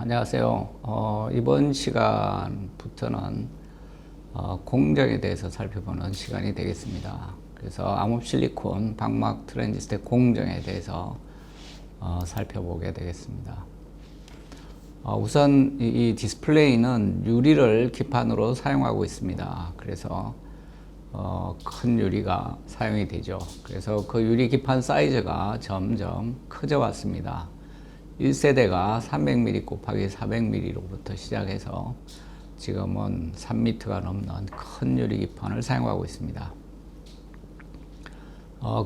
안녕하세요. 이번 시간부터는 공정에 대해서 살펴보는 시간이 되겠습니다. 그래서 암흑실리콘 방막 트랜지스터 공정에 대해서 살펴보게 되겠습니다. 우선 이 디스플레이는 유리를 기판으로 사용하고 있습니다. 그래서 큰 유리가 사용이 되죠. 그래서 그 유리 기판 사이즈가 점점 커져 왔습니다. 1세대가 300mm 곱하기 400mm로부터 시작해서 지금은 3m가 넘는 큰 유리 기판을 사용하고 있습니다.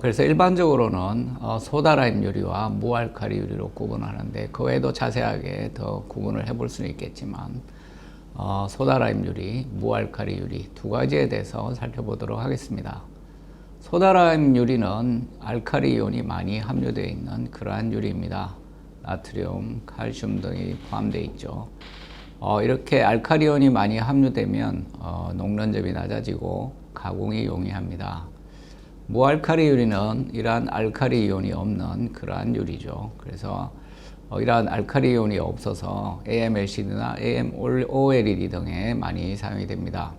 그래서 일반적으로는 소다라임 유리와 무알칼리 유리로 구분하는데 그 외에도 자세하게 더 구분을 해볼 수는 있겠지만 소다라임 유리, 무알칼리 유리 두 가지에 대해서 살펴보도록 하겠습니다. 소다라임 유리는 알칼리 이온이 많이 함유되어 있는 그러한 유리입니다. 나트륨, 칼슘 등이 포함되어 있죠. 이렇게 알칼리 이온이 많이 함유되면 녹는점이 낮아지고 가공이 용이합니다. 무알칼리 유리는 이러한 알칼리 이온이 없는 그러한 유리죠. 그래서 이러한 알칼리 이온이 없어서 AMLCD나 AMOLED 등에 많이 사용이 됩니다.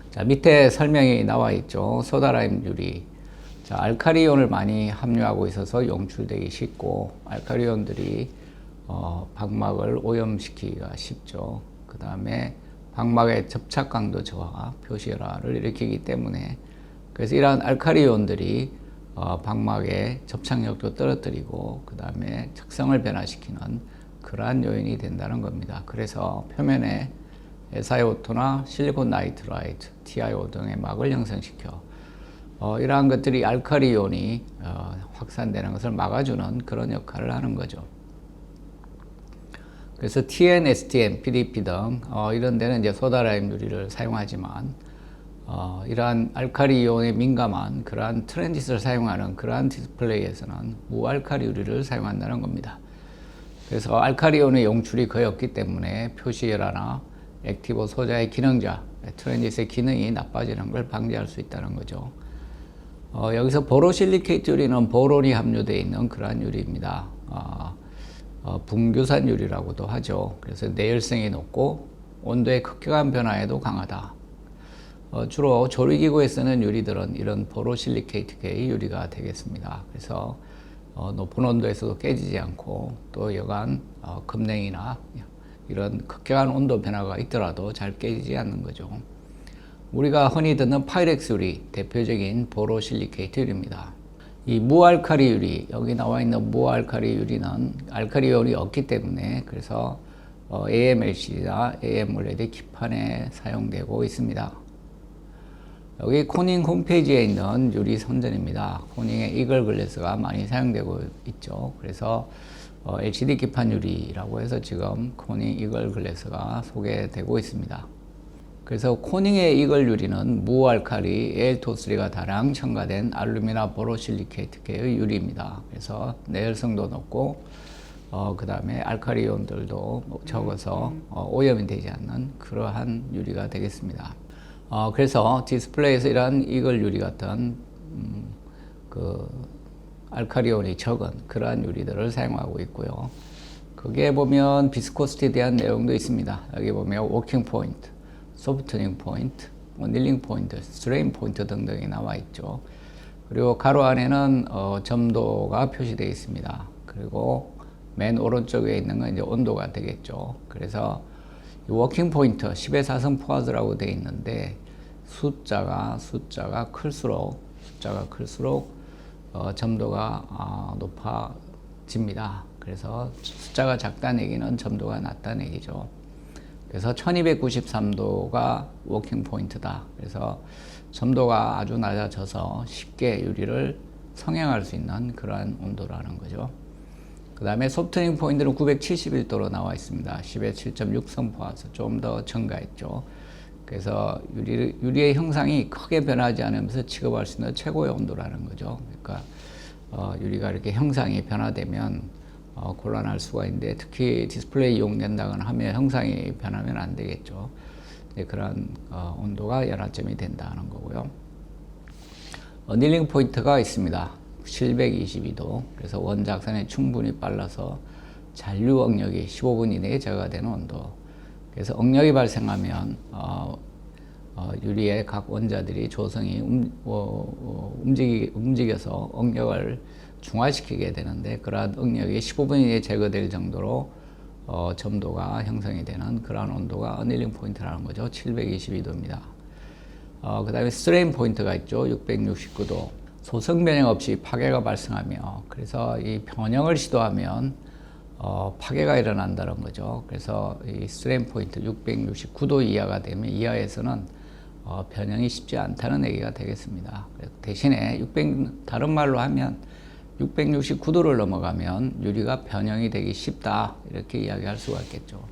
자, 밑에 설명이 나와 있죠. 소다라임 유리. 자, 알칼리 이온을 많이 함유하고 있어서 용출되기 쉽고 알칼리 이온들이 방막을 오염시키기가 쉽죠. 그 다음에 방막의 접착 강도 저하, 표시열화를 일으키기 때문에 그래서 이러한 알칼리 이온들이 방막의 접착력도 떨어뜨리고 그 다음에 특성을 변화시키는 그러한 요인이 된다는 겁니다. 그래서 표면에 SiO2나 실리콘 나이트라이트, TiO 등의 막을 형성시켜 이러한 것들이 알칼리 이온이 확산되는 것을 막아주는 그런 역할을 하는 거죠. 그래서 TN, STM, PDP 등 이런 데는 이제 소다라임 유리를 사용하지만 이러한 알칼리 이온에 민감한 그러한 트랜지스터를 사용하는 그러한 디스플레이에서는 무알칼리 유리를 사용한다는 겁니다. 그래서 알칼리 이온의 용출이 거의 없기 때문에 표시열화나 액티브 소자의 기능자, 트랜지스터의 기능이 나빠지는 걸 방지할 수 있다는 거죠. 여기서 보로실리케이트 유리는 보론이 함유되어 있는 그러한 유리입니다. 분규산 유리라고도 하죠. 그래서 내열성이 높고 온도의 급격한 변화에도 강하다. 주로 조리기구에 쓰는 유리들은 이런 보로실리케이트계의 유리가 되겠습니다. 그래서 높은 온도에서도 깨지지 않고 또 여간 급냉이나 이런 급격한 온도 변화가 있더라도 잘 깨지지 않는 거죠. 우리가 흔히 듣는 파이렉스 유리, 대표적인 보로실리케이트 유리입니다. 이 무알칼리 유리, 여기 나와 있는 무알칼리 유리는 알칼리 이온이 없기 때문에 그래서 AMLC나 AMOLED 기판에 사용되고 있습니다. 여기 코닝 홈페이지에 있는 유리 선전입니다. 코닝의 이글 글래스가 많이 사용되고 있죠. 그래서 LCD 기판 유리라고 해서 지금 코닝 이글 글래스가 소개되고 있습니다. 그래서 코닝의 이글 유리는 무알칼리 AL2O3가 다량 첨가된 알루미나 보로실리케이트계의 유리입니다. 그래서 내열성도 높고 그 다음에 알칼리 이온들도 적어서 오염이 되지 않는 그러한 유리가 되겠습니다. 그래서 디스플레이에서 이러한 이글 유리 같은 그 알칼리 이온이 적은 그러한 유리들을 사용하고 있고요. 거기에 보면 비스코시티에 대한 내용도 있습니다. 여기 보면 워킹 포인트, 소프트닝 포인트, 닐링 포인트, 스트레인 포인트 등등이 나와 있죠. 그리고 가로 안에는 점도가 표시되어 있습니다. 그리고 맨 오른쪽에 있는 건 이제 온도가 되겠죠. 그래서 워킹 포인트 10의 4성 포화즈라고 되어 있는데 숫자가 클수록 점도가 높아집니다. 그래서 숫자가 작다는 얘기는 점도가 낮다는 얘기죠. 그래서 1293도가 워킹 포인트다. 그래서 점도가 아주 낮아져서 쉽게 유리를 성형할 수 있는 그러한 온도라는 거죠. 그 다음에 소프트닝 포인트는 971도로 나와 있습니다. 10의 7.6성 포화즈, 좀 더 증가했죠. 그래서 유리의 형상이 크게 변하지 않으면서 취급할 수 있는 최고의 온도라는 거죠. 그러니까 유리가 이렇게 형상이 변화되면 곤란할 수가 있는데 특히 디스플레이 이용된다거나 하면 형상이 변하면 안 되겠죠. 그런 온도가 연화점이 된다는 거고요. 닐링 포인트가 있습니다. 722도. 그래서 원작선에 충분히 빨라서 잔류 응력이 15분 이내에 제거가 되는 온도. 그래서 응력이 발생하면 유리의 각 원자들이 조성이 움직여서 응력을 중화시키게 되는데, 그러한 응력이 15분 이내에 제거될 정도로 점도가 형성이 되는 그러한 온도가 어닐링 포인트라는 거죠. 722도입니다. 그 다음에 스트레인 포인트가 있죠. 669도. 소성 변형 없이 파괴가 발생하며, 그래서 이 변형을 시도하면 파괴가 일어난다는 거죠. 그래서 이 스트레인 포인트 669도 이하가 되면, 이하에서는 변형이 쉽지 않다는 얘기가 되겠습니다. 대신에 다른 말로 하면 669도를 넘어가면 유리가 변형이 되기 쉽다, 이렇게 이야기할 수가 있겠죠.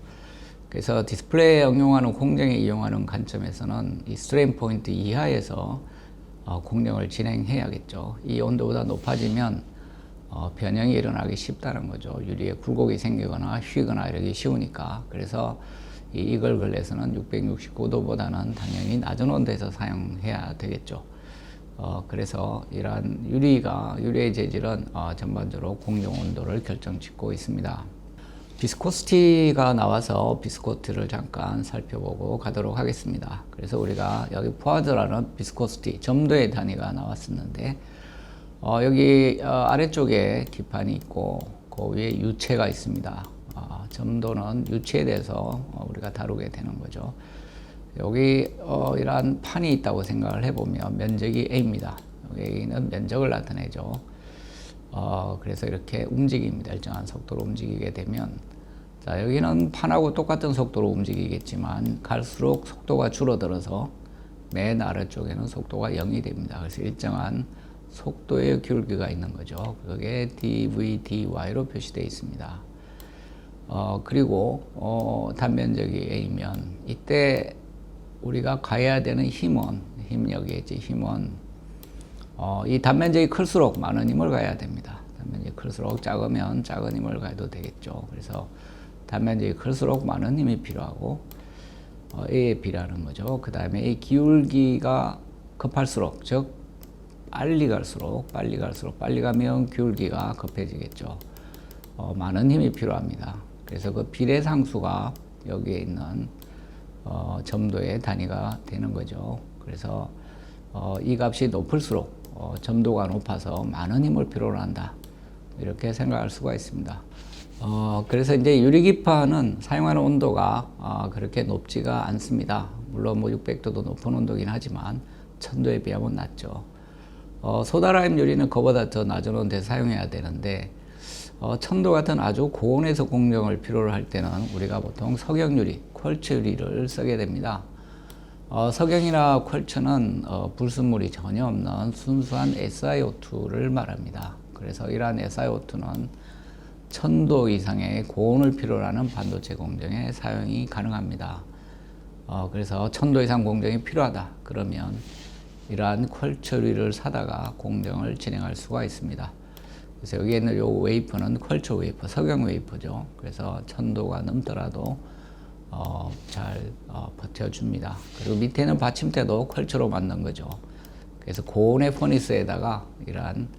그래서 디스플레이에 응용하는 공정에 이용하는 관점에서는 이 스트레인 포인트 이하에서 공정을 진행해야겠죠. 이 온도보다 높아지면 변형이 일어나기 쉽다는 거죠. 유리에 굴곡이 생기거나 휘거나 이러기 쉬우니까. 그래서 이걸 근래에서는 669도보다는 당연히 낮은 온도에서 사용해야 되겠죠. 그래서 이러한 유리의 재질은 전반적으로 공정 온도를 결정짓고 있습니다. 비스코시티가 나와서 비스코시티를 잠깐 살펴보고 가도록 하겠습니다. 그래서 우리가 여기 포화드라는 비스코시티, 점도의 단위가 나왔었는데, 여기 아래쪽에 기판이 있고 그 위에 유체가 있습니다. 점도는 유체에 대해서 우리가 다루게 되는 거죠. 여기 이러한 판이 있다고 생각을 해보면 면적이 A입니다. A는 면적을 나타내죠. 그래서 이렇게 움직입니다. 일정한 속도로 움직이게 되면, 자, 여기는 판하고 똑같은 속도로 움직이겠지만 갈수록 속도가 줄어들어서 맨 아래쪽에는 속도가 0이 됩니다. 그래서 일정한 속도의 기울기가 있는 거죠. 그게 dv, dy로 표시되어 있습니다. 그리고 단면적이 A면 이때 우리가 가해야 되는 힘력이겠지. 힘은 이 단면적이 클수록 많은 힘을 가해야 됩니다. 단면적이 클수록 작으면 작은 힘을 가해도 되겠죠. 그래서 단면적이 클수록 많은 힘이 필요하고 A에 비례하는 거죠. 그 다음에 이 기울기가 급할수록, 즉 빨리 갈수록 빨리 가면 기울기가 급해지겠죠. 많은 힘이 필요합니다. 그래서 그 비례상수가 여기에 있는 점도의 단위가 되는 거죠. 그래서 이 값이 높을수록 점도가 높아서 많은 힘을 필요로 한다, 이렇게 생각할 수가 있습니다. 그래서 이제 유리기판은 사용하는 온도가 그렇게 높지가 않습니다. 물론 뭐 600도도 높은 온도긴 하지만 1000도에 비하면 낮죠. 소다라임 유리는 그보다 더 낮은 온도에 사용해야 되는데, 1000도 같은 아주 고온에서 공정을 필요로 할 때는 우리가 보통 석영유리, 퀄츠 유리를 쓰게 됩니다. 석영이나 퀄츠는 불순물이 전혀 없는 순수한 SiO2를 말합니다. 그래서 이러한 SiO2는 1000도 이상의 고온을 필요로 하는 반도체 공정에 사용이 가능합니다. 그래서 1000도 이상 공정이 필요하다 그러면 이러한 퀄츠 유리를 사다가 공정을 진행할 수가 있습니다. 그래서 여기에 있는 요 웨이퍼는 퀄츠 웨이퍼, 석영 웨이퍼죠. 그래서 1000도가 넘더라도 잘 버텨줍니다. 그리고 밑에는 받침대도 퀄츠로 만든 거죠. 그래서 고온의 퍼니스에다가 이러한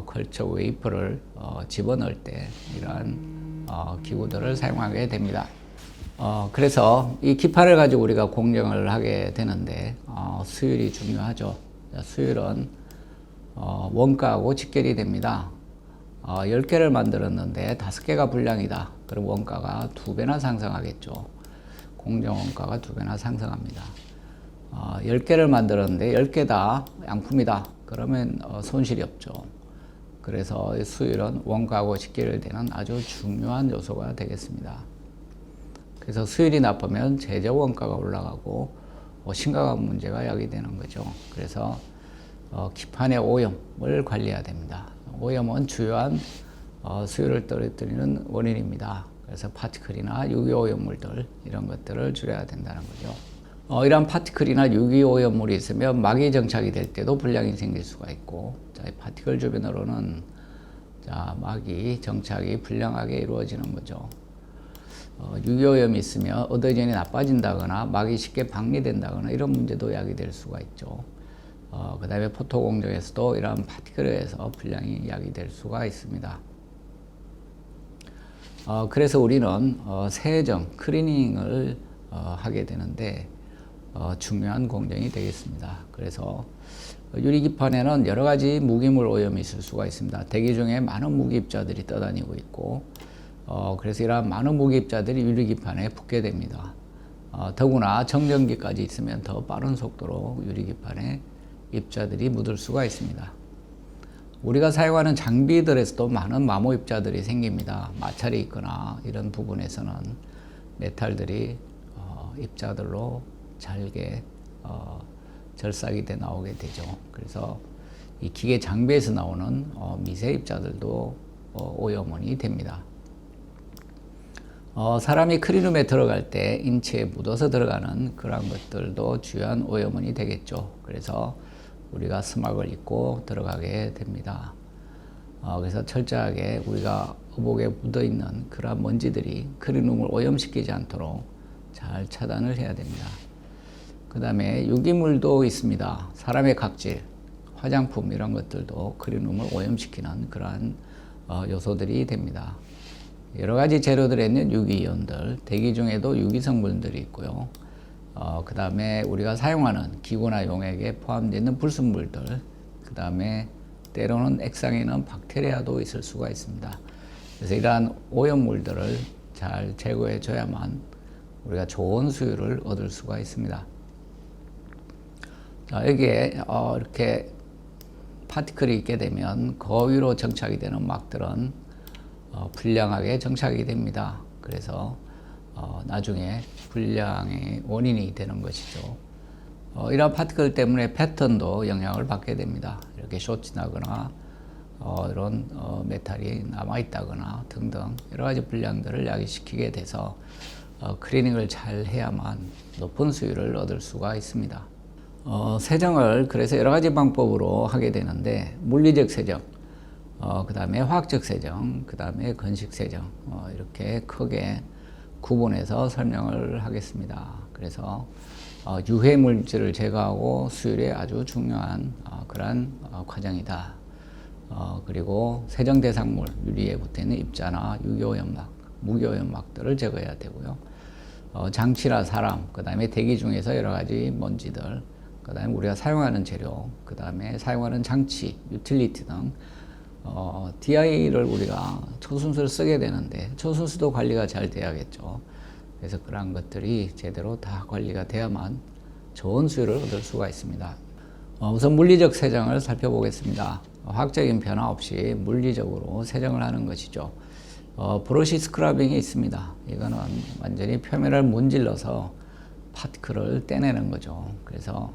퀄츠 웨이퍼를 집어넣을 때 이러한 기구들을 사용하게 됩니다. 그래서 이 기판을 가지고 우리가 공정을 하게 되는데 수율이 중요하죠. 수율은 원가하고 직결이 됩니다. 10개를 만들었는데 5개가 불량이다. 그럼 원가가 2배나 상승하겠죠. 공정 원가가 2배나 상승합니다. 10개를 만들었는데 10개 다 양품이다. 그러면 손실이 없죠. 그래서 수율은 원가하고 직결되는 아주 중요한 요소가 되겠습니다. 그래서 수율이 나쁘면 제조 원가가 올라가고 심각한 문제가 야기되는 거죠. 그래서 기판의 오염을 관리해야 됩니다. 오염은 주요한 수율을 떨어뜨리는 원인입니다. 그래서 파티클이나 유기오염물들 이런 것들을 줄여야 된다는 거죠. 이런 파티클이나 유기오염물이 있으면 막이 정착이 될 때도 불량이 생길 수가 있고, 자, 이 파티클 주변으로는 막이 정착이 불량하게 이루어지는 거죠. 유기오염이 있으면 어더전이 나빠진다거나 막이 쉽게 방리된다거나 이런 문제도 야기될 수가 있죠. 그 다음에 포토 공정에서도 이러한 파티클에 의해서 불량이 야기될 수가 있습니다. 그래서 우리는 세정, 클리닝을 하게 되는데 중요한 공정이 되겠습니다. 그래서 유리기판에는 여러 가지 무기물 오염이 있을 수가 있습니다. 대기 중에 많은 무기입자들이 떠다니고 있고 그래서 이러한 많은 무기입자들이 유리기판에 붙게 됩니다. 더구나 정전기까지 있으면 더 빠른 속도로 유리기판에 입자들이 묻을 수가 있습니다. 우리가 사용하는 장비들에서도 많은 마모 입자들이 생깁니다. 마찰이 있거나 이런 부분에서는 메탈들이 입자들로 잘게 절삭이 돼 나오게 되죠. 그래서 이 기계 장비에서 나오는 미세 입자들도 오염원이 됩니다. 사람이 클린룸에 들어갈 때 인체에 묻어서 들어가는 그런 것들도 주요한 오염원이 되겠죠. 그래서 우리가 스막을 입고 들어가게 됩니다. 그래서 철저하게 우리가 의복에 묻어 있는 그런 먼지들이 클린룸을 오염시키지 않도록 잘 차단을 해야 됩니다. 그 다음에 유기물도 있습니다. 사람의 각질, 화장품 이런 것들도 클린룸을 오염시키는 그러한 요소들이 됩니다. 여러 가지 재료들에 있는 유기이온들, 대기 중에도 유기성분들이 있고요. 그 다음에 우리가 사용하는 기구나 용액에 포함되어 있는 불순물들, 그 다음에 때로는 액상에는 박테리아도 있을 수가 있습니다. 그래서 이러한 오염물들을 잘 제거해 줘야만 우리가 좋은 수율을 얻을 수가 있습니다. 자, 여기에 이렇게 파티클이 있게 되면 그 위로 정착이 되는 막들은 불량하게 정착이 됩니다. 그래서 나중에 불량의 원인이 되는 것이죠. 이런 파티클 때문에 패턴도 영향을 받게 됩니다. 이렇게 숏이 나거나 이런 메탈이 남아있다거나 등등 여러 가지 불량들을 야기시키게 돼서 클리닝을 잘 해야만 높은 수율을 얻을 수가 있습니다. 세정을 그래서 여러 가지 방법으로 하게 되는데 물리적 세정, 그 다음에 화학적 세정, 그 다음에 건식 세정 이렇게 크게 구분해서 설명을 하겠습니다. 그래서 유해 물질을 제거하고 수율이 아주 중요한 그러한 과정이다. 그리고 세정 대상물, 유리에 붙어있는 입자나 유기오염막, 무기오염막들을 제거해야 되고요. 장치나 사람, 그 다음에 대기 중에서 여러 가지 먼지들, 그 다음에 우리가 사용하는 재료, 그 다음에 사용하는 장치, 유틸리티 등 DI를 우리가 초순수를 쓰게 되는데 초순수도 관리가 잘 돼야겠죠. 그래서 그러한 것들이 제대로 다 관리가 돼야만 좋은 수율을 얻을 수가 있습니다. 우선 물리적 세정을 살펴보겠습니다. 화학적인 변화 없이 물리적으로 세정을 하는 것이죠. 브러시 스크러빙이 있습니다. 이거는 완전히 표면을 문질러서 파티클을 떼내는 거죠. 그래서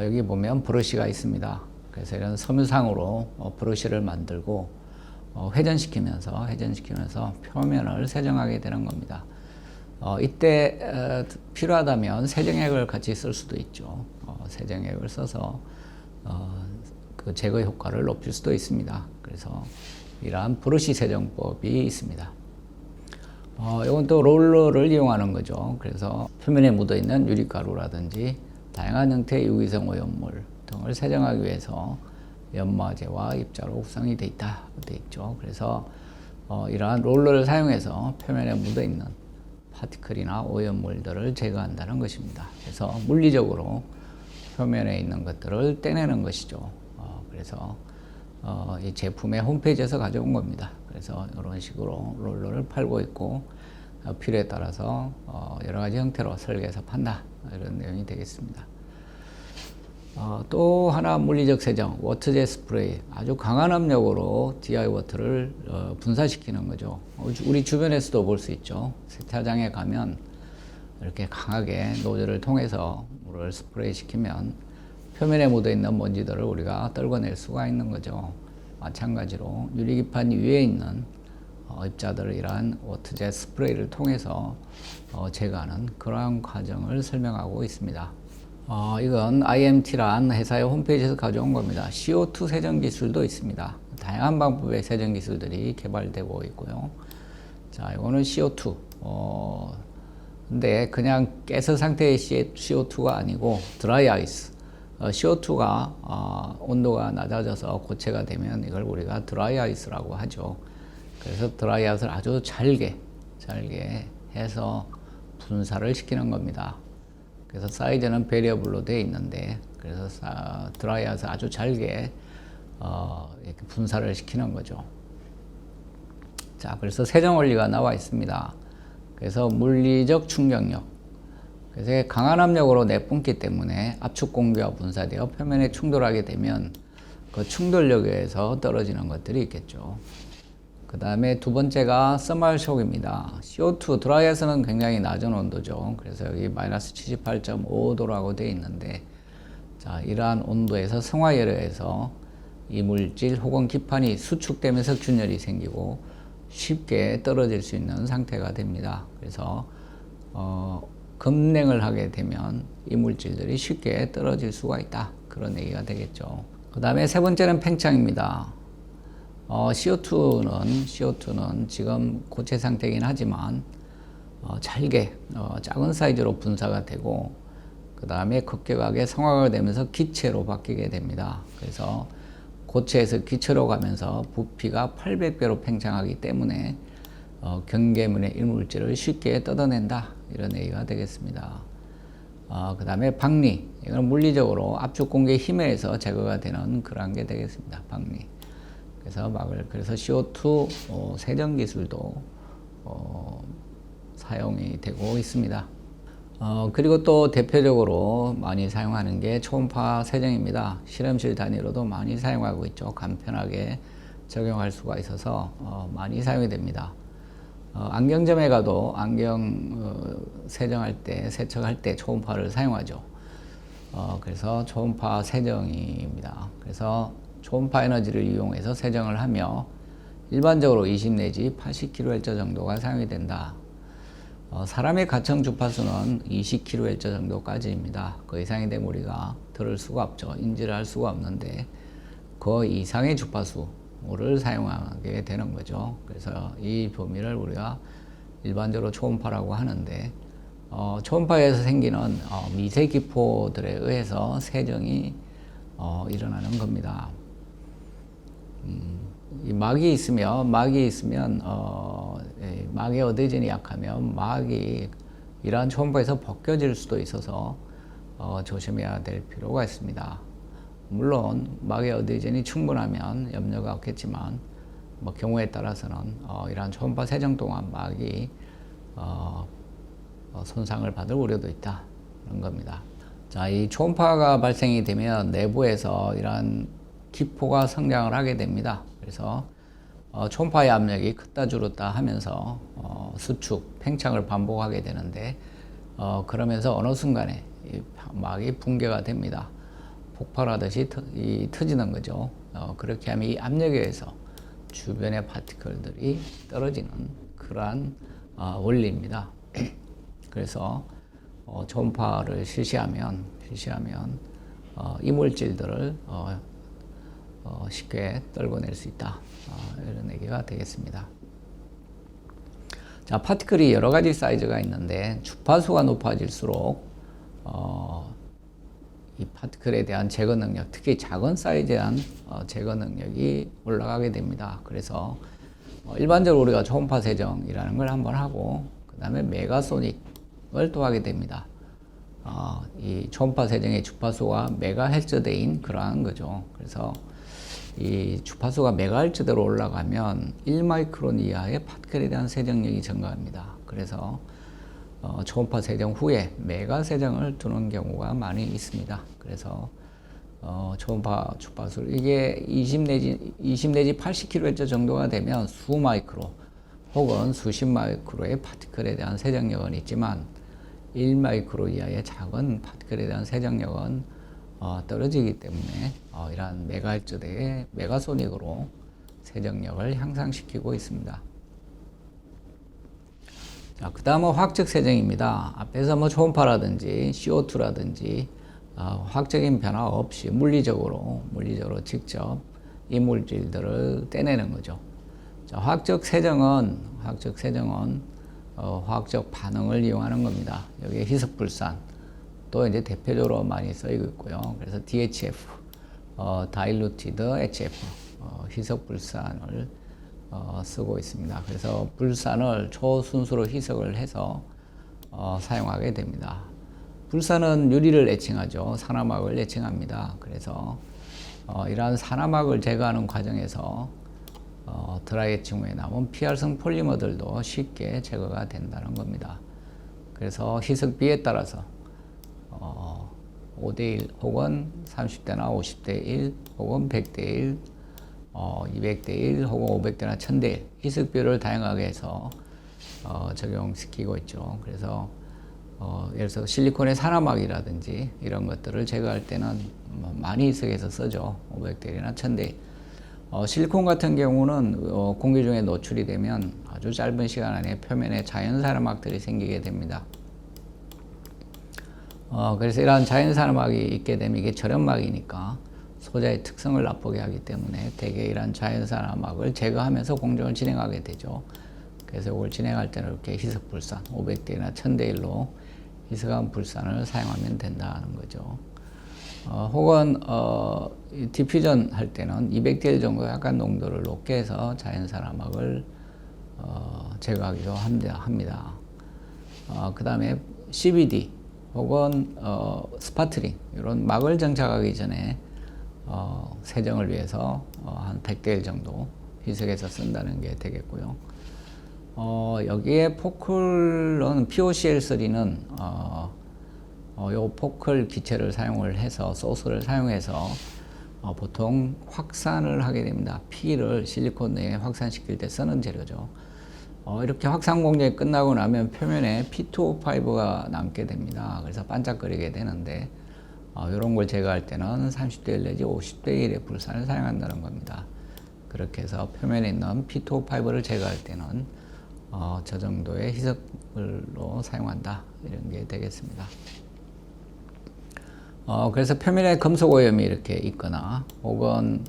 여기 보면 브러시가 있습니다. 그래서 이런 섬유상으로 브러시를 만들고 회전시키면서 표면을 세정하게 되는 겁니다. 이때 필요하다면 세정액을 같이 쓸 수도 있죠. 세정액을 써서 그 제거 효과를 높일 수도 있습니다. 그래서 이러한 브러시 세정법이 있습니다. 이건 또 롤러를 이용하는 거죠. 그래서 표면에 묻어있는 유리가루라든지 다양한 형태의 유기성 오염물 등을 세정하기 위해서 연마제와 입자로 구성이 되어 있죠. 그래서 이러한 롤러를 사용해서 표면에 묻어있는 파티클이나 오염물들을 제거한다는 것입니다. 그래서 물리적으로 표면에 있는 것들을 떼내는 것이죠. 그래서 이 제품의 홈페이지에서 가져온 겁니다. 그래서 이런 식으로 롤러를 팔고 있고 필요에 따라서 여러 가지 형태로 설계해서 판다, 이런 내용이 되겠습니다. 또 하나 물리적 세정, 워터젯 스프레이, 아주 강한 압력으로 DI 워터를 분사시키는 거죠. 우리 주변에서도 볼 수 있죠. 세차장에 가면 이렇게 강하게 노즐을 통해서 물을 스프레이 시키면 표면에 묻어있는 먼지들을 우리가 떨궈낼 수가 있는 거죠. 마찬가지로 유리기판 위에 있는 입자들을 이러한 워터젯 스프레이를 통해서 제거하는 그러한 과정을 설명하고 있습니다. 이건 IMT란 회사의 홈페이지에서 가져온 겁니다. CO2 세정 기술도 있습니다. 다양한 방법의 세정 기술들이 개발되고 있고요. 자, 이거는 CO2. 근데 그냥 가스 상태의 CO2가 아니고 드라이 아이스. CO2가 온도가 낮아져서 고체가 되면 이걸 우리가 드라이 아이스라고 하죠. 그래서 드라이아웃을 아주 잘게 해서 분사를 시키는 겁니다. 그래서 사이즈는 베리어블로 되어 있는데, 그래서 드라이아웃을 아주 잘게 이렇게 분사를 시키는 거죠. 자, 그래서 세정 원리가 나와 있습니다. 그래서 물리적 충격력. 그래서 강한 압력으로 내뿜기 때문에 압축 공기와 분사되어 표면에 충돌하게 되면 그 충돌력에 의해서 떨어지는 것들이 있겠죠. 그 다음에 두 번째가 서멀 쇼크입니다. CO2 드라이에서는 굉장히 낮은 온도죠. 그래서 여기 마이너스 78.5도라고 되어 있는데, 자, 이러한 온도에서 성화열에 의해서 이물질 혹은 기판이 수축되면서 균열이 생기고 쉽게 떨어질 수 있는 상태가 됩니다. 그래서 급냉을 하게 되면 이물질들이 쉽게 떨어질 수가 있다, 그런 얘기가 되겠죠. 그 다음에 세 번째는 팽창입니다. CO2는 지금 고체 상태이긴 하지만 잘게 작은 사이즈로 분사가 되고, 그 다음에 급격하게 성화가 되면서 기체로 바뀌게 됩니다. 그래서 고체에서 기체로 가면서 부피가 800배로 팽창하기 때문에 경계면의 이물질을 쉽게 뜯어낸다, 이런 얘기가 되겠습니다. 그 다음에 박리, 이건 물리적으로 압축 공기의 힘에 의해서 제거가 되는 그런 게 되겠습니다. 박리. 그래서 CO2 세정 기술도 사용이 되고 있습니다. 그리고 또 대표적으로 많이 사용하는 게 초음파 세정입니다. 실험실 단위로도 많이 사용하고 있죠. 간편하게 적용할 수가 있어서 많이 사용이 됩니다. 안경점에 가도 안경 세정할 때, 세척할 때 초음파를 사용하죠. 그래서 초음파 세정입니다. 그래서 초음파 에너지를 이용해서 세정을 하며 일반적으로 20 내지 80kHz 정도가 사용이 된다. 사람의 가청 주파수는 20kHz 정도까지입니다. 그 이상이 되면 우리가 들을 수가 없죠. 인지를 할 수가 없는데 그 이상의 주파수를 사용하게 되는 거죠. 그래서 이 범위를 우리가 일반적으로 초음파라고 하는데, 초음파에서 생기는 미세 기포들에 의해서 세정이 일어나는 겁니다. 이 막이 있으면 막의 어드해진이 약하면 막이 이러한 초음파에서 벗겨질 수도 있어서 조심해야 될 필요가 있습니다. 물론 막의 어드해진이 충분하면 염려가 없겠지만 경우에 따라서는 이러한 초음파 세정 동안 막이 손상을 받을 우려도 있다, 그런 겁니다. 자, 이 초음파가 발생이 되면 내부에서 이러한 기포가 성장을 하게 됩니다. 그래서 초음파의 압력이 크다 줄었다 하면서 수축, 팽창을 반복하게 되는데, 그러면서 어느 순간에 이 막이 붕괴가 됩니다. 폭발하듯이 터지는 거죠. 그렇게 하면 이 압력에 의해서 주변의 파티클들이 떨어지는 그러한 원리입니다. 그래서 초음파를 실시하면 이물질들을 쉽게 떨궈낼 수 있다, 이런 얘기가 되겠습니다. 자, 파티클이 여러 가지 사이즈가 있는데 주파수가 높아질수록 이 파티클에 대한 제거 능력, 특히 작은 사이즈에 대한 제거 능력이 올라가게 됩니다. 그래서 일반적으로 우리가 초음파 세정이라는 걸 한번 하고, 그 다음에 메가소닉을 또 하게 됩니다. 이 초음파 세정의 주파수가 메가헬츠대인 그러한 거죠. 그래서 이 주파수가 메가헬츠대로 올라가면 1마이크론 이하의 파티클에 대한 세정력이 증가합니다. 그래서 초음파 세정 후에 메가 세정을 두는 경우가 많이 있습니다. 그래서 초음파 주파수 이게 20 내지 80kHz 정도가 되면 수 마이크로 혹은 수십 마이크로의 파티클에 대한 세정력은 있지만 1마이크로 이하의 작은 파티클에 대한 세정력은 떨어지기 때문에 이러한 메가헬츠대의 메가소닉으로 세정력을 향상시키고 있습니다. 자, 그 다음은 화학적 세정입니다. 앞에서 초음파라든지 CO2라든지 화학적인 변화 없이 물리적으로 직접 이물질들을 떼내는 거죠. 자, 화학적 세정은 화학적 반응을 이용하는 겁니다. 여기에 희석불산 또 이제 대표적으로 많이 쓰이고 있고요. 그래서 DHF, Diluted HF, 희석불산을 쓰고 있습니다. 그래서 불산을 초순수로 희석을 해서 사용하게 됩니다. 불산은 유리를 애칭하죠. 산화막을 애칭합니다. 그래서 이러한 산화막을 제거하는 과정에서 드라이 애칭 후에 남은 PR성 폴리머들도 쉽게 제거가 된다는 겁니다. 그래서 희석비에 따라서 5대1 혹은 30대나 50대1 혹은 100대1 200대1 혹은 500대나 1000대1 희석비를 다양하게 해서 적용시키고 있죠. 그래서 예를 들어서 실리콘의 산화막이라든지 이런 것들을 제거할 때는 많이 희석해서 쓰죠. 500대1이나 1000대1. 실리콘 같은 경우는 공기 중에 노출이 되면 아주 짧은 시간 안에 표면에 자연 산화막들이 생기게 됩니다. 그래서 이러한 자연 산화막이 있게 되면 이게 절연막이니까 소자의 특성을 나쁘게 하기 때문에 대개 이러한 자연 산화막을 제거하면서 공정을 진행하게 되죠. 그래서 이걸 진행할 때는 이렇게 희석 불산 500대1이나 1000대1로 희석한 불산을 사용하면 된다는 거죠. 혹은 디퓨전 할 때는 200대1 정도 약간 농도를 높게 해서 자연 산화막을 제거하기도 합니다. 그 다음에 CBD 혹은 스파트링 이런 막을 정착하기 전에 세정을 위해서 한 100대1 정도 희석해서 쓴다는 게 되겠고요. 여기에 포클은 POCl3는 요 포클 기체를 사용을 해서 소스를 사용해서 보통 확산을 하게 됩니다. P를 실리콘 내에 확산시킬 때 쓰는 재료죠. 이렇게 확산 공정이 끝나고 나면 표면에 P2O5가 남게 됩니다. 그래서 반짝거리게 되는데 이런 걸 제거할 때는 30대1 내지 50대1의 불산을 사용한다는 겁니다. 그렇게 해서 표면에 있는 P2O5를 제거할 때는 저 정도의 희석물로 사용한다 이런 게 되겠습니다. 그래서 표면에 금속 오염이 이렇게 있거나 혹은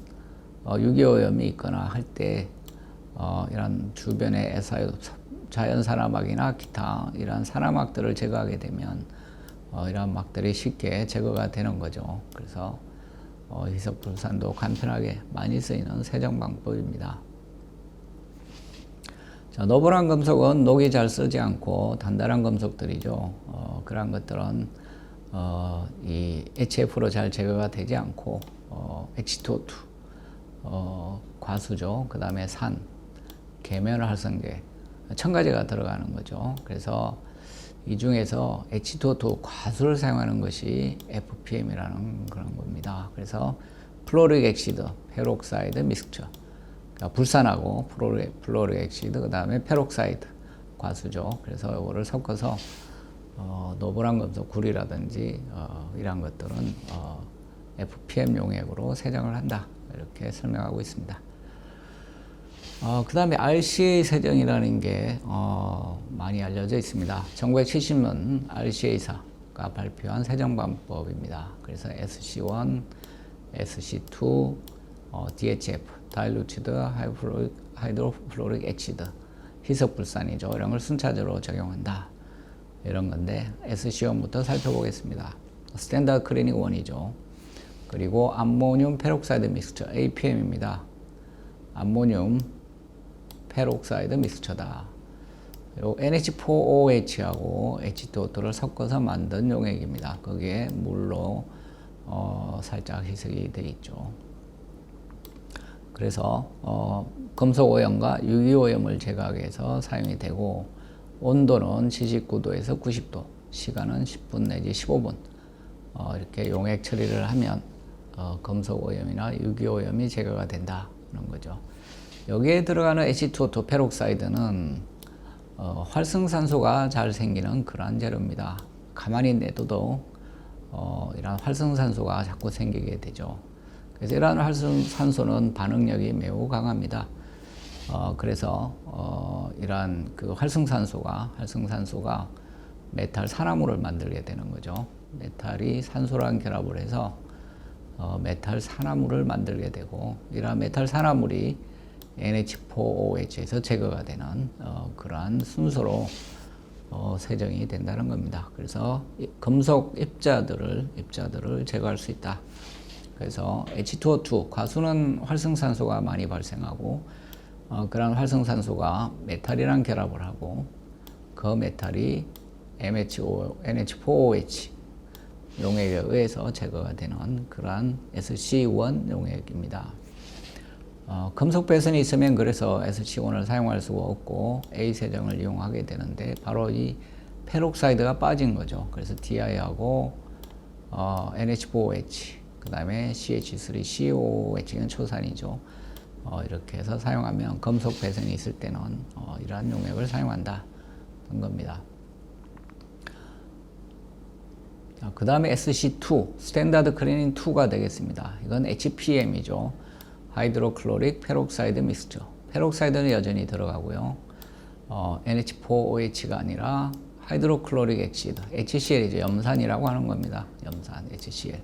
유기오염이 있거나 할 때 이런 주변의 자연 산화막이나 기타 이런 산화막들을 제거하게 되면 이런 막들이 쉽게 제거가 되는 거죠. 그래서 희석 불산도 간편하게 많이 쓰이는 세정 방법입니다. 자, 노블한 금속은 녹이 잘 쓰지 않고 단단한 금속들이죠. 그런 것들은 이 HF로 잘 제거가 되지 않고 H2O2 과수죠. 그 다음에 산, 계면 활성제, 첨가제가 들어가는 거죠. 그래서 이 중에서 H2O2 과수를 사용하는 것이 FPM이라는 그런 겁니다. 그래서 플로릭 액시드, 페록사이드 믹스처, 그러니까 불산하고 플로릭 액시드, 그 다음에 페록사이드 과수죠. 그래서 이거를 섞어서 노블한 금속 구리라든지 이런 것들은 FPM 용액으로 세정을 한다 이렇게 설명하고 있습니다. 그 다음에 RCA 세정이라는 게 많이 알려져 있습니다. 1970년 RCA사가 발표한 세정 방법입니다. 그래서 SC1, SC2, DHF, Diluted Hydrofluoric Acid, 희석불산이죠. 이런 걸 순차적으로 적용한다. 이런 건데 SC1부터 살펴보겠습니다. 스탠다드 클리닉 1이죠. 그리고 암모늄 페록사이드 믹스처 APM입니다. 암모늄 페록사이드 믹스처다. 요 NH4OH하고 H2O2를 섞어서 만든 용액입니다. 거기에 물로 살짝 희석이 되어 있죠. 그래서 금속 오염과 유기 오염을 제거하기 위해서 사용이 되고 온도는 79도에서 90도, 시간은 10분 내지 15분 이렇게 용액 처리를 하면 금속 오염이나 유기 오염이 제거가 된다는 거죠. 여기에 들어가는 H2O2 페록사이드는 활성산소가 잘 생기는 그러한 재료입니다. 가만히 내둬도 이런 활성산소가 자꾸 생기게 되죠. 그래서 이러한 활성산소는 반응력이 매우 강합니다. 그래서 이러한 그 활성산소가 메탈 산화물을 만들게 되는 거죠. 메탈이 산소랑 결합을 해서 메탈 산화물을 만들게 되고 이러한 메탈 산화물이 NH4OH에서 제거가 되는 그러한 순서로 세정이 된다는 겁니다. 그래서 금속 입자들을 제거할 수 있다. 그래서 H2O2 과수는 활성산소가 많이 발생하고 그런 활성산소가 메탈이랑 결합을 하고 그 메탈이 NH4OH 용액에 의해서 제거가 되는 그러한 SC1 용액입니다. 금속 배선이 있으면 그래서 SC1을 사용할 수가 없고 A 세정을 이용하게 되는데 바로 이 페록사이드가 빠진 거죠. 그래서 DI하고 NH4OH 그 다음에 CH3COOH는 초산이죠. 이렇게 해서 사용하면 금속 배선이 있을 때는 이러한 용액을 사용한다 는 겁니다. 그 다음에 SC2 스탠다드 클리닝 2가 되겠습니다. 이건 HPM이죠. 하이드로클로릭 페록사이드 믹스처. 페록사이드는 여전히 들어가고요. NH4OH가 아니라 하이드로클로릭 액시드, HCl이죠. 염산이라고 하는 겁니다. 염산, HCl.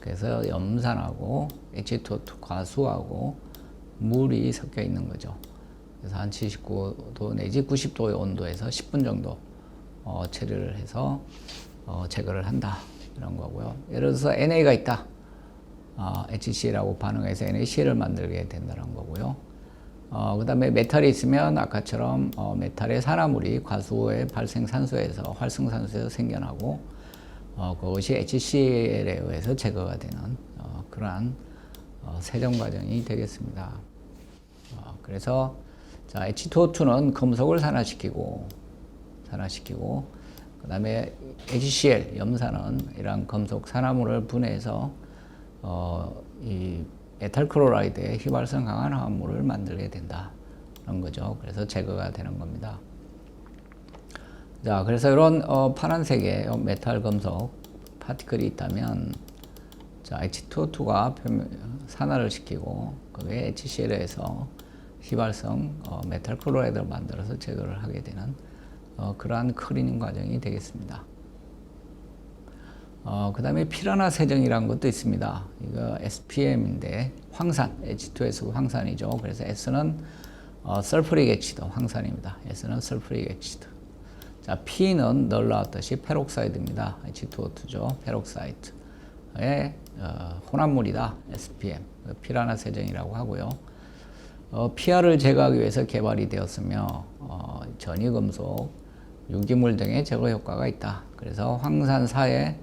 그래서 염산하고 H2O2 과수하고 물이 섞여 있는 거죠. 그래서 한 79도 내지 90도의 온도에서 10분 정도 처리를 해서 제거를 한다 이런 거고요. 예를 들어서 NA가 있다. HCl하고 반응해서 NaCl을 만들게 된다는 거고요. 그 다음에 메탈이 있으면 아까처럼 메탈의 산화물이 과수의 발생 산소에서 활성산소에서 생겨나고 그것이 HCl에 의해서 제거가 되는 그러한 세정 과정이 되겠습니다. 그래서 자, H2O2는 금속을 산화시키고 그 다음에 HCl 염산은 이러한 금속 산화물을 분해해서 이 메탈크로라이드의 휘발성 강한 화합물을 만들게 된다는 거죠. 그래서 제거가 되는 겁니다. 자, 그래서 이런 파란색의 메탈 금속 파티클이 있다면 자, H2O2가 산화를 시키고 그게 HCl에서 휘발성 메탈크로라이드를 만들어서 제거를 하게 되는 그러한 클리닝 과정이 되겠습니다. 그 다음에 피라나 세정이라는 것도 있습니다. 이거 SPM인데 황산, H2S 황산이죠. 그래서 S는 설프릭 액시드 황산입니다. S는 설프릭 액시드. 자, P는 늘 나왔듯이 페록사이드입니다. H2O2죠. 페록사이드의 혼합물이다. SPM. 피라나 세정이라고 하고요. PR을 제거하기 위해서 개발이 되었으며 전이금속, 유기물 등의 제거 효과가 있다. 그래서 황산사에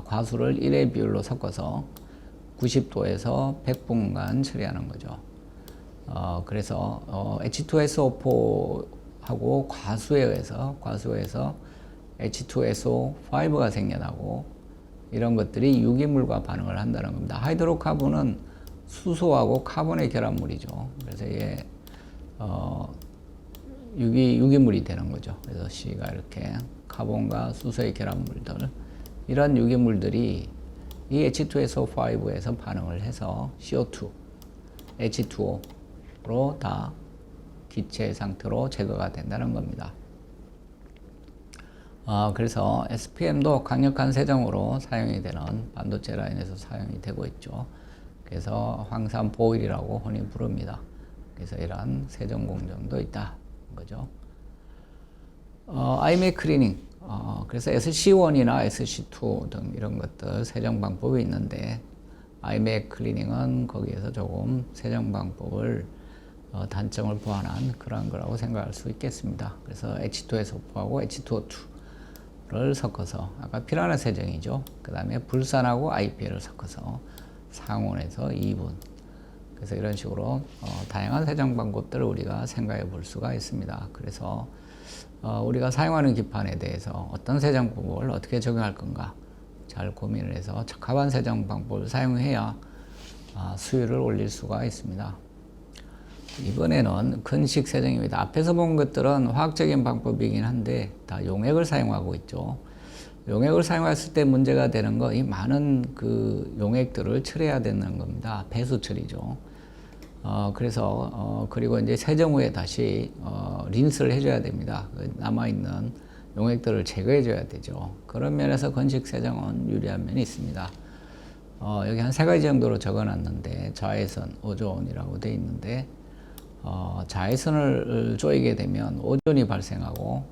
과수를 1의 비율로 섞어서 90도에서 100분간 처리하는 거죠. 그래서 H2SO4하고 과수에 의해서 H2SO5가 생겨나고 이런 것들이 유기물과 반응을 한다는 겁니다. 하이드로카본은 수소하고 카본의 결합물이죠. 그래서 이게 유기물이 되는 거죠. 그래서 C가 이렇게 카본과 수소의 결합물들 이런 유기물들이 이 H2SO5에서 반응을 해서 CO2, H2O로 다 기체 상태로 제거가 된다는 겁니다. 그래서 SPM도 강력한 세정으로 사용이 되는 반도체 라인에서 사용이 되고 있죠. 그래서 황산 보일이라고 흔히 부릅니다. 그래서 이러한 세정 공정도 있다 거죠. IMEC 클리닝. 그래서 SC1이나 SC2 등 이런 것들 세정 방법이 있는데 IMEC 클리닝은 거기에서 조금 세정 방법을 단점을 보완한 그런 거라고 생각할 수 있겠습니다. 그래서 H2SO4하고 H2O2를 섞어서 아까 피라나 세정이죠. 그 다음에 불산하고 IPL을 섞어서 상온에서 2분. 그래서 이런 식으로 다양한 세정 방법들을 우리가 생각해 볼 수가 있습니다. 그래서 우리가 사용하는 기판에 대해서 어떤 세정 방법을 어떻게 적용할 건가 잘 고민을 해서 적합한 세정 방법을 사용해야 수율을 올릴 수가 있습니다. 이번에는 근식 세정입니다. 앞에서 본 것들은 화학적인 방법이긴 한데 다 용액을 사용하고 있죠. 용액을 사용했을 때 문제가 되는 거 이 많은 그 용액들을 처리해야 되는 겁니다. 배수 처리죠. 그래서 그리고 이제 세정 후에 다시 린스를 해줘야 됩니다. 남아있는 용액들을 제거해줘야 되죠. 그런 면에서 건식 세정은 유리한 면이 있습니다. 여기 한 3가지 정도로 적어놨는데 자외선, 오존이라고 되어 있는데 자외선을 쪼이게 되면 오존이 발생하고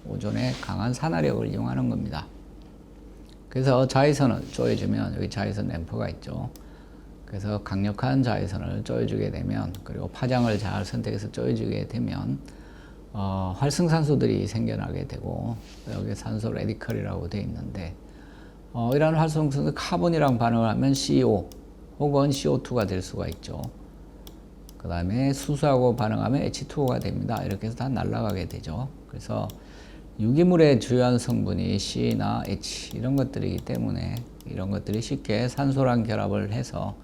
오존의 강한 산화력을 이용하는 겁니다. 그래서 자외선을 쪼여주면 여기 자외선 램프가 있죠. 그래서 강력한 자외선을 쪼여주게 되면, 그리고 파장을 잘 선택해서 쪼여주게 되면 활성산소들이 생겨나게 되고, 여기 산소 레디컬이라고 되어 있는데, 이러한 활성산소 카본이랑 반응을 하면 CO 혹은 CO2가 될 수가 있죠. 그 다음에 수소하고 반응하면 H2O가 됩니다. 이렇게 해서 다 날아가게 되죠. 그래서 유기물의 주요한 성분이 C나 H 이런 것들이기 때문에 이런 것들이 쉽게 산소랑 결합을 해서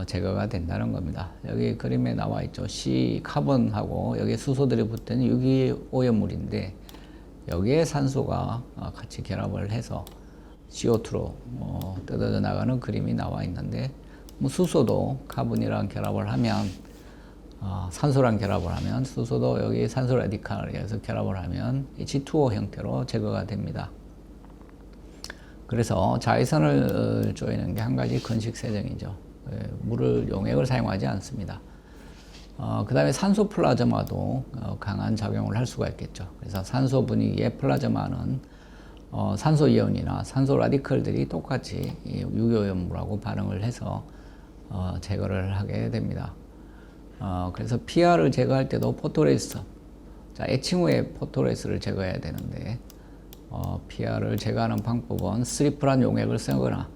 제거가 된다는 겁니다. 여기 그림에 나와 있죠. C 카본하고 여기 수소들이 붙은 유기오염물인데, 여기에 산소가 같이 결합을 해서 CO2로 뜯어져 나가는 그림이 나와 있는데, 뭐 수소도 카본이랑 결합을 하면 산소랑 결합을 하면, 수소도 여기 산소 라디칼에서 결합을 하면 H2O 형태로 제거가 됩니다. 그래서 자외선을 쪼이는 게 한 가지 건식 세정이죠. 물을 용액을 사용하지 않습니다. 그 다음에 산소 플라즈마도 강한 작용을 할 수가 있겠죠. 그래서 산소 분위기의 플라즈마는 산소 이온이나 산소 라디컬들이 똑같이 유기오염물하고 반응을 해서 제거를 하게 됩니다. 그래서 PR을 제거할 때도 포토레지스터, 자, 에칭 후에 포토레지스트를 제거해야 되는데, PR을 제거하는 방법은 스리프란 용액을 쓰거나,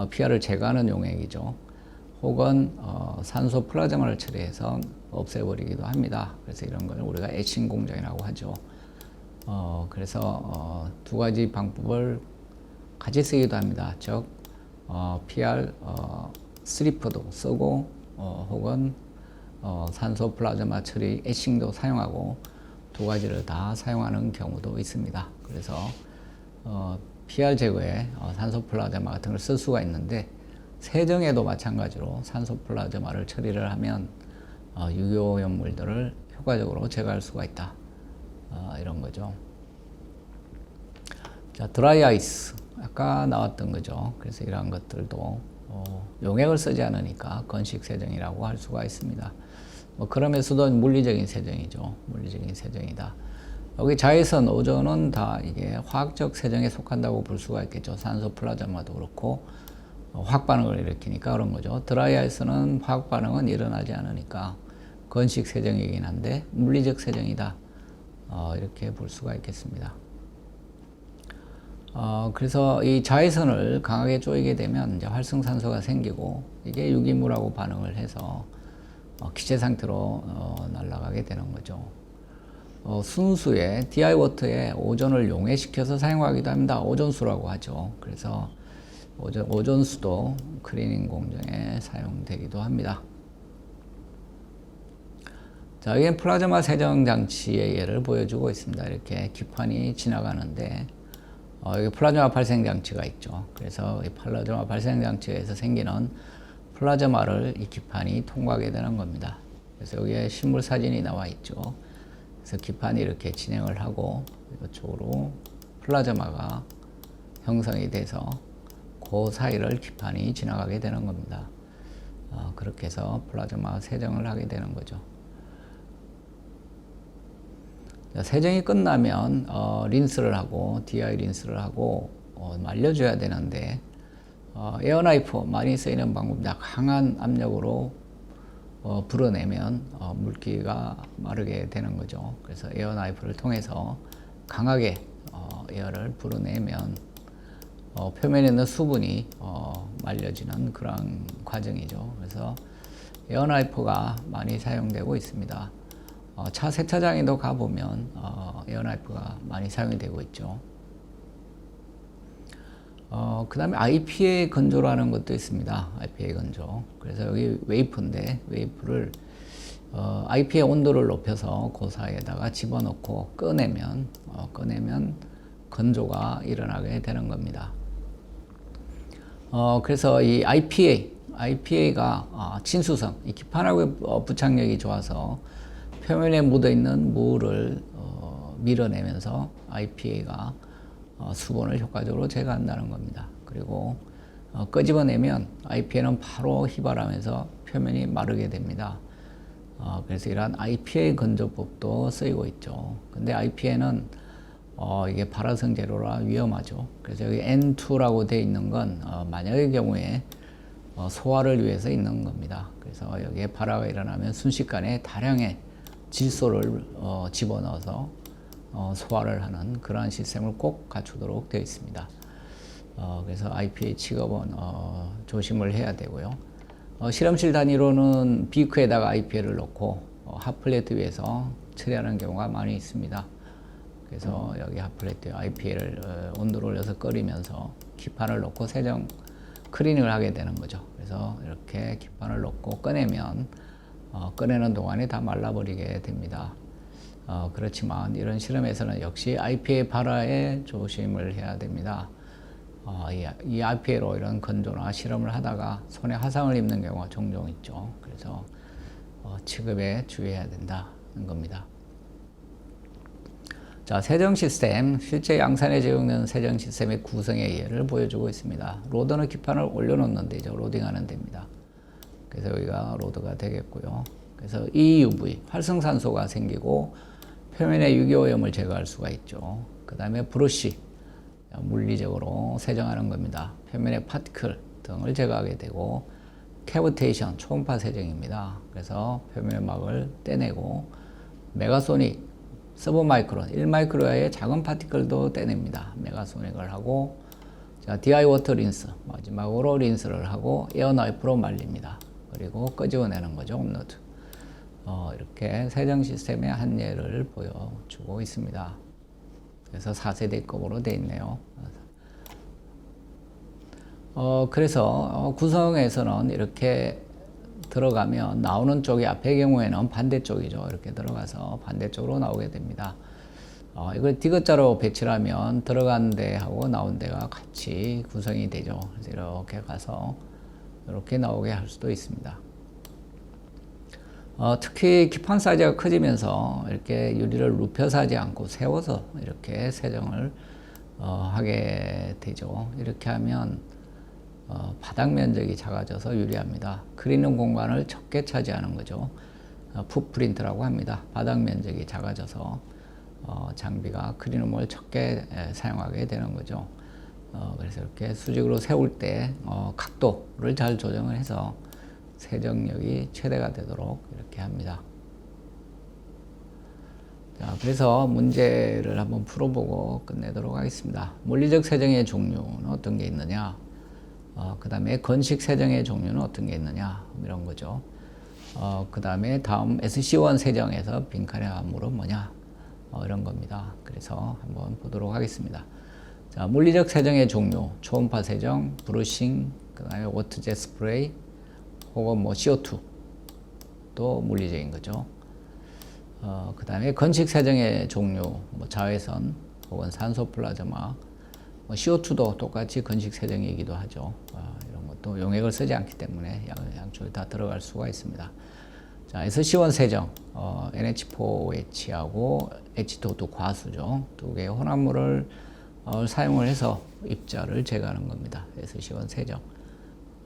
PR을 제거하는 용액이죠. 혹은 산소 플라즈마를 처리해서 없애버리기도 합니다. 그래서 이런 걸 우리가 에칭 공정이라고 하죠. 그래서 두 가지 방법을 같이 쓰기도 합니다. 즉 PR 스리퍼도 쓰고 혹은 산소 플라즈마 처리 에칭도 사용하고, 두 가지를 다 사용하는 경우도 있습니다. 그래서 PR 제거에 산소 플라즈마 같은 걸 쓸 수가 있는데, 세정에도 마찬가지로 산소 플라즈마를 처리를 하면 유기오염물들을 효과적으로 제거할 수가 있다. 이런 거죠. 자, 드라이 아이스. 아까 나왔던 거죠. 그래서 이러한 것들도 용액을 쓰지 않으니까 건식 세정이라고 할 수가 있습니다. 뭐 그러면서도 물리적인 세정이죠. 물리적인 세정이다. 여기 자외선, 오존은 다 이게 화학적 세정에 속한다고 볼 수가 있겠죠. 산소 플라즈마도 그렇고 화학 반응을 일으키니까 그런 거죠. 드라이 아이스는 화학 반응은 일어나지 않으니까 건식 세정이긴 한데 물리적 세정이다. 이렇게 볼 수가 있겠습니다. 그래서 이 자외선을 강하게 쪼이게 되면 이제 활성산소가 생기고, 이게 유기물하고 반응을 해서 기체 상태로 날아가게 되는 거죠. 순수에 DI 워터에 오존을 용해시켜서 사용하기도 합니다. 오존수라고 하죠. 그래서 오존수도 클리닝 공정에 사용되기도 합니다. 자, 여기는 플라즈마 세정 장치의 예를 보여주고 있습니다. 이렇게 기판이 지나가는데 여기 플라즈마 발생 장치가 있죠. 그래서 이 플라즈마 발생 장치에서 생기는 플라즈마를 이 기판이 통과하게 되는 겁니다. 그래서 여기에 실물 사진이 나와 있죠. 그래서 기판이 이렇게 진행을 하고 이쪽으로 플라즈마가 형성이 돼서 그 사이를 기판이 지나가게 되는 겁니다. 그렇게 해서 플라즈마 세정을 하게 되는 거죠. 세정이 끝나면 린스를 하고 DI 린스를 하고 말려줘야 되는데, 에어나이프 많이 쓰이는 방법입니다. 강한 압력으로 불어내면 물기가 마르게 되는 거죠. 그래서 에어나이프를 통해서 강하게 에어를 불어내면 표면에 있는 수분이 말려지는 그런 과정이죠. 그래서 에어나이프가 많이 사용되고 있습니다. 차 세차장에도 가보면 에어나이프가 많이 사용이 되고 있죠. 그 다음에 IPA 건조라는 것도 있습니다. IPA 건조. 그래서 여기 웨이프인데, 웨이프를 IPA 온도를 높여서 그 사이에다가 집어넣고 꺼내면 건조가 일어나게 되는 겁니다. 그래서 이 IPA가 친수성, 이 기판하고 부착력이 좋아서 표면에 묻어있는 물을 밀어내면서 IPA가 수분을 효과적으로 제거한다는 겁니다. 그리고 끄집어내면 IPA는 바로 휘발하면서 표면이 마르게 됩니다. 그래서 이러한 IPA 건조법도 쓰이고 있죠. 근데 IPA는 이게 발화성 재료라 위험하죠. 그래서 여기 N2라고 되어 있는 건 만약의 경우에 소화를 위해서 있는 겁니다. 그래서 여기에 발화가 일어나면 순식간에 다량의 질소를 집어넣어서 소화를 하는 그러한 시스템을 꼭 갖추도록 되어 있습니다. 그래서 IPA 취급은 조심을 해야 되고요. 실험실 단위로는 비크에다가 IPA를 넣고 핫플레이트 위에서 처리하는 경우가 많이 있습니다. 그래서 여기 핫플레이트에 IPA를 온도를 올려서 끓이면서 기판을 넣고 세정 클리닝을 하게 되는 거죠. 그래서 이렇게 기판을 넣고 꺼내면 꺼내는 동안에 다 말라버리게 됩니다. 그렇지만 이런 실험에서는 역시 IPA 발화에 조심을 해야 됩니다. 이 IPA로 이런 건조나 실험을 하다가 손에 화상을 입는 경우가 종종 있죠. 그래서 취급에 주의해야 된다는 겁니다. 자, 세정 시스템, 실제 양산에 적용되는 세정 시스템의 구성의 예를 보여주고 있습니다. 로드는 기판을 올려놓는 데죠. 로딩하는 데입니다. 그래서 여기가 로드가 되겠고요. 그래서 EUV, 활성산소가 생기고 표면의 유기오염을 제거할 수가 있죠. 그 다음에 브러쉬, 물리적으로 세정하는 겁니다. 표면의 파티클 등을 제거하게 되고, 캐비테이션, 초음파 세정입니다. 그래서 표면의 막을 떼내고, 메가소닉, 서브마이크론, 1마이크로의 작은 파티클도 떼냅니다. 메가소닉을 하고, 자, DI 워터 린스, 마지막으로 린스를 하고 에어 나이프로 말립니다. 그리고 끄집어내는 거죠, 온로드. 이렇게 세정 시스템의 한 예를 보여주고 있습니다. 그래서 4세대급으로 되어 있네요. 그래서 구성에서는 이렇게 들어가면 나오는 쪽이 앞의 경우에는 반대쪽이죠. 이렇게 들어가서 반대쪽으로 나오게 됩니다. 이걸 D자로 배치를 하면 들어간 데하고 나온 데가 같이 구성이 되죠. 그래서 이렇게 가서 이렇게 나오게 할 수도 있습니다. 특히 기판 사이즈가 커지면서 이렇게 유리를 눕혀서 하지 않고 세워서 이렇게 세정을 하게 되죠. 이렇게 하면 바닥 면적이 작아져서 유리합니다. 그리는 공간을 적게 차지하는 거죠. 풋프린트라고 합니다. 바닥 면적이 작아져서 장비가 크리눔을 적게 사용하게 되는 거죠. 그래서 이렇게 수직으로 세울 때 각도를 잘 조정을 해서 세정력이 최대가 되도록 이렇게 합니다. 자, 그래서 문제를 한번 풀어보고 끝내도록 하겠습니다. 물리적 세정의 종류는 어떤 게 있느냐, 그 다음에 건식 세정의 종류는 어떤 게 있느냐, 이런 거죠. 그 다음에 다음 SC1 세정에서 빈칸의 암물은 뭐냐, 이런 겁니다. 그래서 한번 보도록 하겠습니다. 자, 물리적 세정의 종류, 초음파 세정, 브러싱, 그 다음에 워터젯 스프레이, 혹은 뭐 CO2 또 물리적인 거죠. 그 다음에 건식 세정의 종류, 뭐 자외선 혹은 산소 플라즈마, 뭐 CO2도 똑같이 건식 세정이기도 하죠. 이런 것도 용액을 쓰지 않기 때문에 양쪽에 다 들어갈 수가 있습니다. 자, SC1 세정, NH4OH하고 H2O2 과수죠. 두 개의 혼합물을 사용을 해서 입자를 제거하는 겁니다. SC1 세정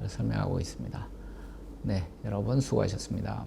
설명하고 있습니다. 네, 여러분 수고하셨습니다.